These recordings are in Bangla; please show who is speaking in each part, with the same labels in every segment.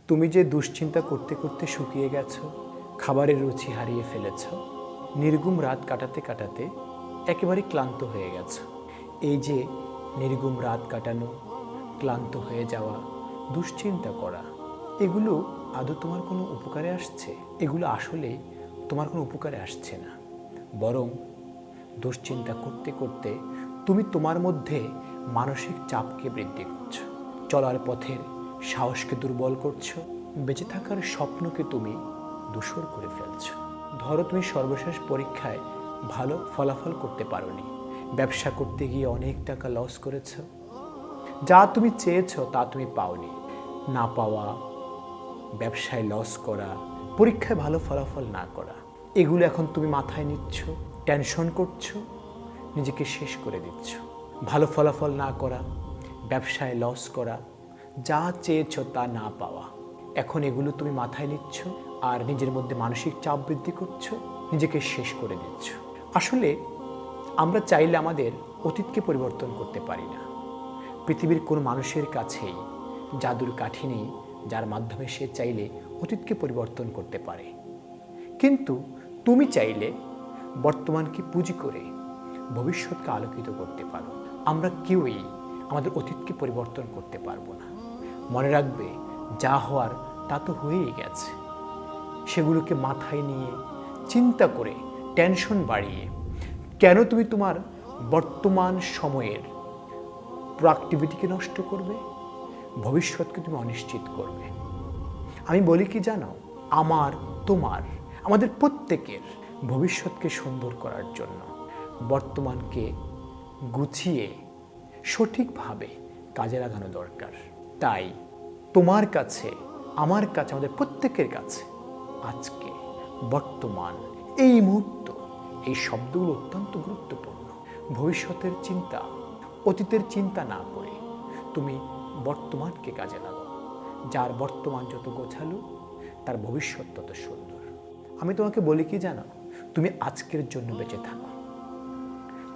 Speaker 1: তুমি যে দুশ্চিন্তা করতে করতে শুকিয়ে গেছো, খাবারের রুচি হারিয়ে ফেলেছ, নির্গুম রাত কাটাতে কাটাতে একেবারে ক্লান্ত হয়ে গেছো। এই যে নির্গুম রাত কাটানো, ক্লান্ত হয়ে যাওয়া, দুশ্চিন্তা করা, এগুলো আদৌ তোমার কোনো উপকারে আসছে? এগুলো আসলে তোমার কোনো উপকারে আসছে না, বরং দুশ্চিন্তা করতে করতে তুমি তোমার মধ্যে মানসিক চাপকে বৃদ্ধি করছো, চলার পথের সাহসকে দুর্বল করছো, বেঁচে থাকার স্বপ্নকে তুমি ধূসর করে ফেলছো। ধরো তুমি সর্বশেষ পরীক্ষায় ভালো ফলাফল করতে পারোনি, ব্যবসা করতে গিয়ে অনেক টাকা লস করেছো, যা তুমি চেয়েছো তা তুমি পাওনি। না পাওয়া, ব্যবসায় লস করা, পরীক্ষায় ভালো ফলাফল না করা, এগুলো এখন তুমি মাথায় নিচ্ছ, টেনশন করছো, নিজেকে শেষ করে দিচ্ছ। ভালো ফলাফল না করা, ব্যবসায় লস করা, যা চেয়েছো তা না পাওয়া, এখন এগুলো তুমি মাথায় নিচ্ছ আর নিজের মধ্যে মানসিক চাপ বৃদ্ধি করছো, নিজেকে শেষ করে দিচ্ছ। আসলে আমরা চাইলে আমাদের অতীতকে পরিবর্তন করতে পারি না। পৃথিবীর কোনো মানুষের কাছেই জাদুর কাঠি নেই যার মাধ্যমে সে চাইলে অতীতকে পরিবর্তন করতে পারে। কিন্তু তুমি চাইলে বর্তমানকে পুঁজি করে ভবিষ্যৎকে আলোকিত করতে পারো। আমরা কেউই আমাদের অতীতকে পরিবর্তন করতে পারবো না। মনে রাখবে, যা হওয়ার তা তো হয়েই গেছে। সেগুলোকে মাথায় নিয়ে চিন্তা করে টেনশন বাড়িয়ে কেন তুমি তোমার বর্তমান সময়ের প্রোডাক্টিভিটিকে নষ্ট করবে, ভবিষ্যৎকে তুমি অনিশ্চিত করবে? আমি বলি কি জানো, আমার, তোমার, আমাদের প্রত্যেকের ভবিষ্যৎকে সুন্দর করার জন্য বর্তমানকে গুছিয়ে সঠিকভাবে কাজে লাগানো দরকার। তাই তোমার কাছে, আমার কাছে, আমাদের প্রত্যেকের কাছে আজকে, বর্তমান, এই মুহূর্ত, এই শব্দগুলো অত্যন্ত গুরুত্বপূর্ণ। ভবিষ্যতের চিন্তা, অতীতের চিন্তা না করে তুমি বর্তমানকে কাজে লাগাও। যার বর্তমান যত গোছালো, তার ভবিষ্যৎ তত সুন্দর। আমি তোমাকে বলি কি জানো, তুমি আজকের জন্য বেঁচে থাকো।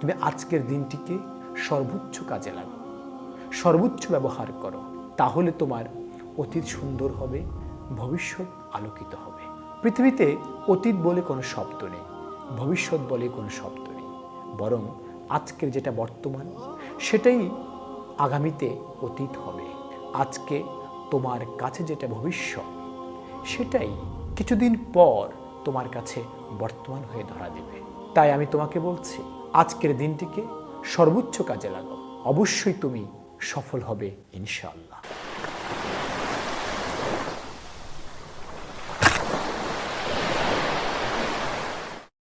Speaker 1: তুমি আজকের দিনটিকে সর্বোচ্চ কাজে লাগাও, সর্বোচ্চ ব্যবহার করো। তাহলে তোমার অতীত সুন্দর হবে, ভবিষ্যৎ আলোকিত হবে। পৃথিবীতে অতীত বলে কোনো শব্দ নেই, ভবিষ্যৎ বলে কোনো শব্দ নেই, বরং আজকের যেটা বর্তমান, সেটাই আগামীতে অতীত হবে। আজকে তোমার কাছে যেটা ভবিষ্যৎ, সেটাই কিছুদিন পর তোমার কাছে বর্তমান হয়ে ধরা দেবে। তাই আমি তোমাকে বলছি, আজকের দিনটিকে সর্বোচ্চ কাজে লাগাও। অবশ্যই তুমি সফল হবে ইনশাআল্লাহ।